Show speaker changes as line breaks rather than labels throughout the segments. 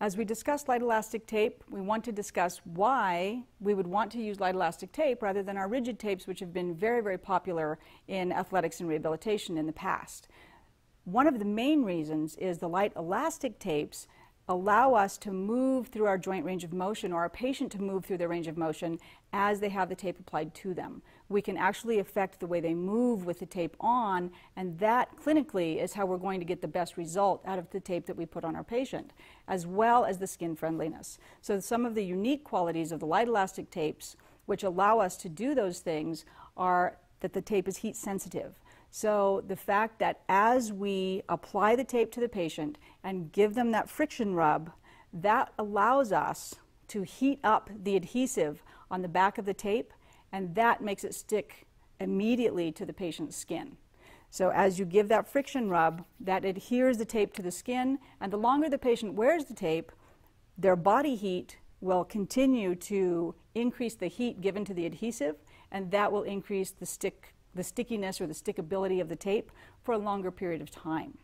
As we discuss light elastic tape, we want to discuss why we would want to use light elastic tape rather than our rigid tapes, which have been very, very popular in athletics and rehabilitation in the past. One of the main reasons is the light elastic tapes allow us to move through our joint range of motion, or our patient to move through their range of motion as they have the tape applied to them. We can actually affect the way they move with the tape on, and that clinically is how we're going to get the best result out of the tape that we put on our patient, as well as the skin friendliness. So some of the unique qualities of the light elastic tapes, which allow us to do those things, are that the tape is heat sensitive. So the fact that as we apply the tape to the patient and give them that friction rub, that allows us to heat up the adhesive on the back of the tape, and that makes it stick immediately to the patient's skin. So as you give that friction rub, that adheres the tape to the skin, and the longer the patient wears the tape, their body heat will continue to increase the heat given to the adhesive, and that will increase the stickiness or the stickability of the tape for a longer period of time.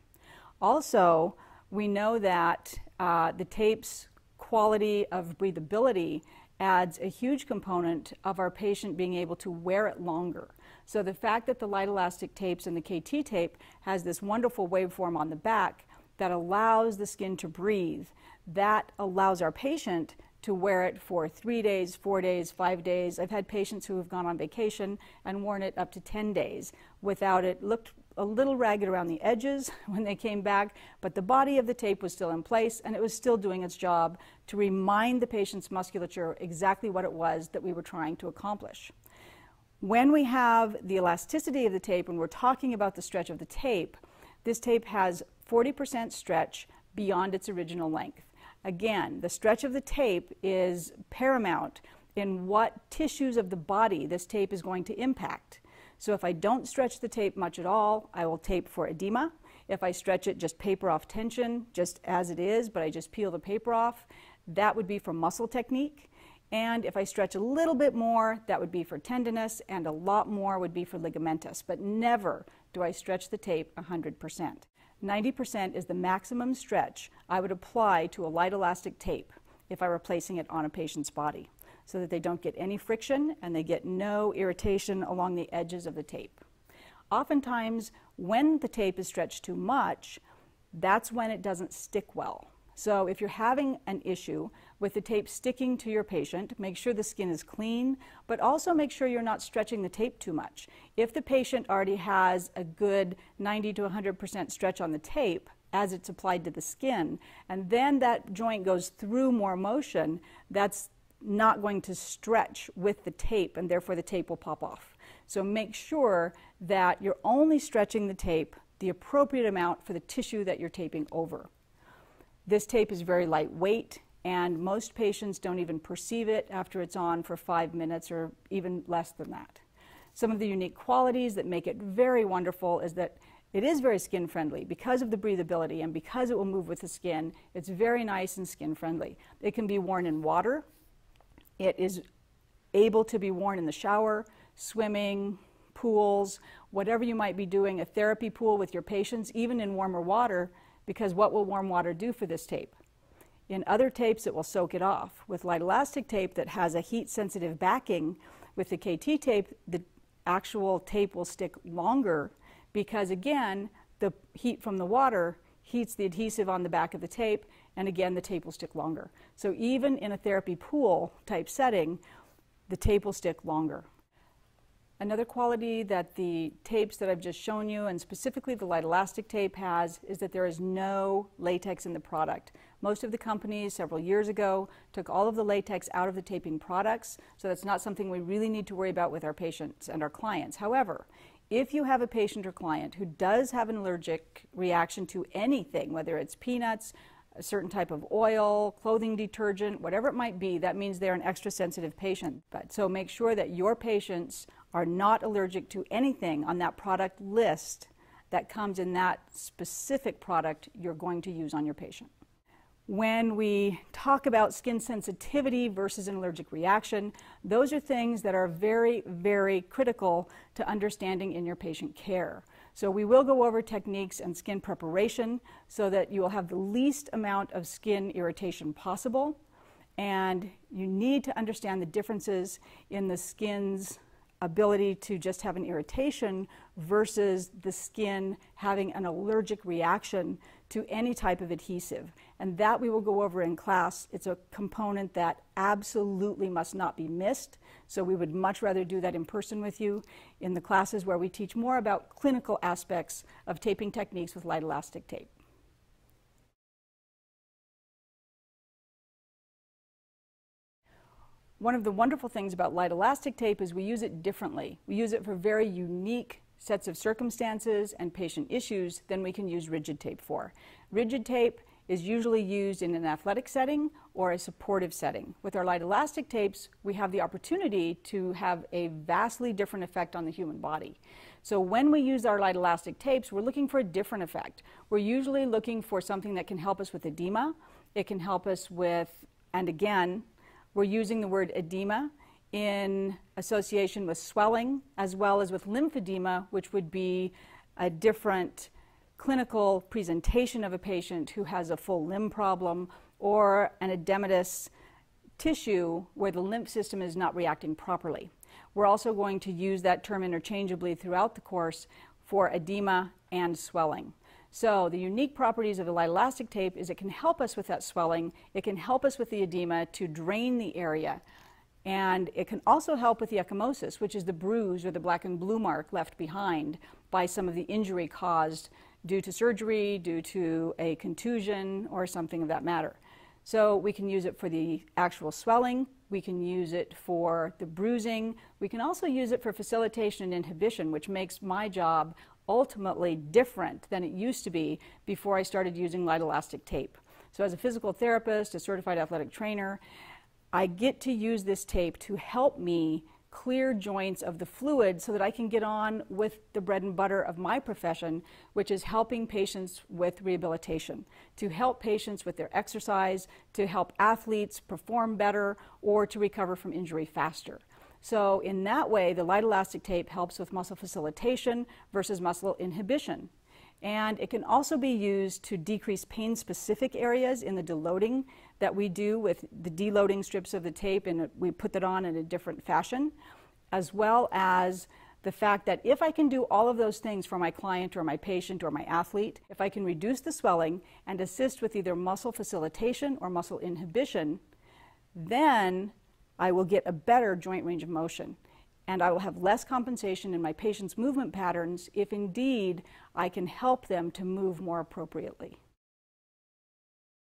Also, we know that the tape's quality of breathability adds a huge component of our patient being able to wear it longer. So the fact that the light elastic tapes and the KT tape has this wonderful waveform on the back that allows the skin to breathe, that allows our patient to wear it for 3 days, 4 days, 5 days. I've had patients who have gone on vacation and worn it up to 10 days without it. Looked a little ragged around the edges when they came back, but the body of the tape was still in place and it was still doing its job to remind the patient's musculature exactly what it was that we were trying to accomplish. When we have the elasticity of the tape, when we're talking about the stretch of the tape, this tape has 40% stretch beyond its original length. Again, the stretch of the tape is paramount in what tissues of the body this tape is going to impact. So if I don't stretch the tape much at all, I will tape for edema. If I stretch it, just paper off tension, just as it is, but I just peel the paper off, that would be for muscle technique. And if I stretch a little bit more, that would be for tendinous, and a lot more would be for ligamentous. But never do I stretch the tape 100%. 90% is the maximum stretch I would apply to a light elastic tape if I were placing it on a patient's body, so that they don't get any friction and they get no irritation along the edges of the tape. Oftentimes, when the tape is stretched too much, that's when it doesn't stick well. So if you're having an issue with the tape sticking to your patient, make sure the skin is clean, but also make sure you're not stretching the tape too much. If the patient already has a good 90 to 100% stretch on the tape as it's applied to the skin, and then that joint goes through more motion, that's not going to stretch with the tape, and therefore the tape will pop off. So make sure that you're only stretching the tape the appropriate amount for the tissue that you're taping over. This tape is very lightweight, and most patients don't even perceive it after it's on for 5 minutes or even less than that. Some of the unique qualities that make it very wonderful is that it is very skin friendly because of the breathability and because it will move with the skin. It's very nice and skin friendly. It can be worn in water. It is able to be worn in the shower, swimming, pools, whatever you might be doing, a therapy pool with your patients, even in warmer water, because what will warm water do for this tape? In other tapes, it will soak it off. With light elastic tape that has a heat-sensitive backing, with the KT tape, the actual tape will stick longer because, again, the heat from the water heats the adhesive on the back of the tape, and again, the tape will stick longer. So even in a therapy pool type setting, the tape will stick longer. Another quality that the tapes that I've just shown you, and specifically the light elastic tape, has is that there is no latex in the product. Most of the companies several years ago took all of the latex out of the taping products, so that's not something we really need to worry about with our patients and our clients. However, if you have a patient or client who does have an allergic reaction to anything, whether it's peanuts, a certain type of oil, clothing detergent, whatever it might be, that means they're an extra sensitive patient. So make sure that your patients are not allergic to anything on that product list that comes in that specific product you're going to use on your patient. When we talk about skin sensitivity versus an allergic reaction, those are things that are very, very critical to understanding in your patient care. So we will go over techniques and skin preparation so that you will have the least amount of skin irritation possible. And you need to understand the differences in the skin's ability to just have an irritation versus the skin having an allergic reaction to any type of adhesive. And that we will go over in class. It's a component that absolutely must not be missed. So we would much rather do that in person with you in the classes where we teach more about clinical aspects of taping techniques with light elastic tape. One of the wonderful things about light elastic tape is we use it differently. We use it for very unique sets of circumstances and patient issues than we can use rigid tape for. Rigid tape is usually used in an athletic setting or a supportive setting. With our light elastic tapes, we have the opportunity to have a vastly different effect on the human body. So when we use our light elastic tapes, we're looking for a different effect. We're usually looking for something that can help us with edema. It can help us with, and again, we're using the word edema in association with swelling as well as with lymphedema, which would be a different clinical presentation of a patient who has a full limb problem or an edematous tissue where the lymph system is not reacting properly. We're also going to use that term interchangeably throughout the course for edema and swelling. So the unique properties of the light elastic tape is it can help us with that swelling, it can help us with the edema to drain the area, and it can also help with the ecchymosis, which is the bruise or the black and blue mark left behind by some of the injury caused due to surgery, due to a contusion, or something of that matter. So we can use it for the actual swelling, we can use it for the bruising, we can also use it for facilitation and inhibition, which makes my job ultimately different than it used to be before I started using light elastic tape. So as a physical therapist, a certified athletic trainer, I get to use this tape to help me clear joints of the fluid so that I can get on with the bread and butter of my profession, which is helping patients with rehabilitation, to help patients with their exercise, to help athletes perform better, or to recover from injury faster. So in that way, the light elastic tape helps with muscle facilitation versus muscle inhibition. And it can also be used to decrease pain-specific areas in the deloading that we do with the deloading strips of the tape, and we put that on in a different fashion, as well as the fact that if I can do all of those things for my client or my patient or my athlete, if I can reduce the swelling and assist with either muscle facilitation or muscle inhibition, then I will get a better joint range of motion, and I will have less compensation in my patient's movement patterns if indeed I can help them to move more appropriately.